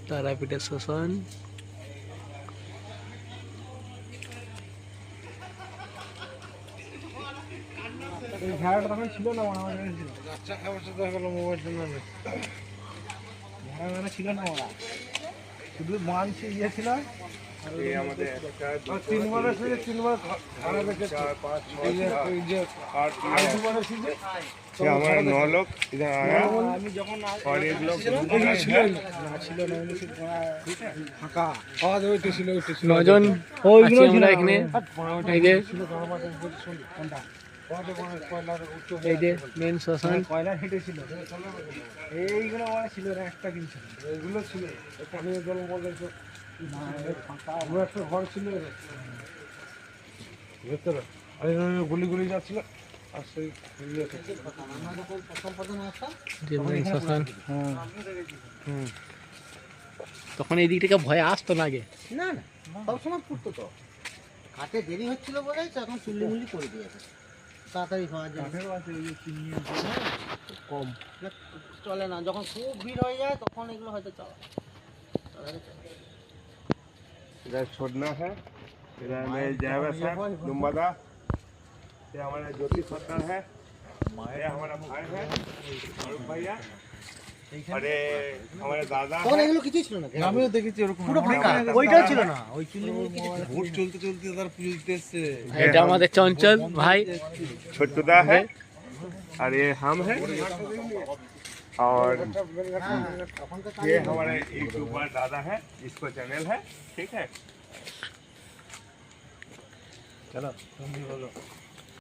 তারাপীঠের শ্মশান। ভেড়াটা তখন ছিল না, আমার ছিল বাচ্চা খাবার সাথে হলো মোবাইল ভেড়া ছিল না, ওরা শুধু মানছি ইয়ে ছিল। আমাদের 3বার এসেছে, 3বার ভাড়া দেখেছে, 4, 5, 6, 7, 8, 9 लोग इधर आया और एक लोग ছিল না, ফাঁকা খাওয়া দাওয়া ছিল, 9 জন আছি আমরা এখানে। এই যে এই যে মেন শ্মশান। কয়লা হেঁটে ছিল, এইগুলো মানে ছিল না, একটা দিন ছিল, এইগুলো ছিল পানীয় জল বলে ফাঁকা একটা ঘর ছিল ভেতরে, আর গুলি গুলি যাচ্ছিল। আর সেই যে মেন শ্মশান। তখন এই দিক থেকে ভয় আসতো না আগে? না না, সবসময় ফুটতো তো, হাতে দেরি হচ্ছিল বলে এখন চুল্লি মুল্লি করে দিয়েছে, তাড়াতাড়ি হওয়ার জন্য। কম চলে না, যখন খুব ভিড় হয়ে যায় তখন এগুলো হয়তো চলে। इधर छोड़ना है, इधर मेरे ड्राइवर साहब दुम्बादा, ये हमारा ज्योति सरकार है, ये हमारा भाई है और भैया, और ये हमारे दादा তখন है। এগুলো কিছুই ছিল না, আমিও দেখেছি ওরকম পুরো ফাঁকা, ওইটাও ছিল না, ওই চুল্লি মুল্লি কিছু ছিল না। ভোট চলতে চলতে তার পুলিশ এসছে। এটা আমাদের চঞ্চল ভাই। छोटुदा है और ये हम है, और ये हमारे यूट्यूबर दादा है, इसको चैनल है, ठीक है। চলো তুমি বলো।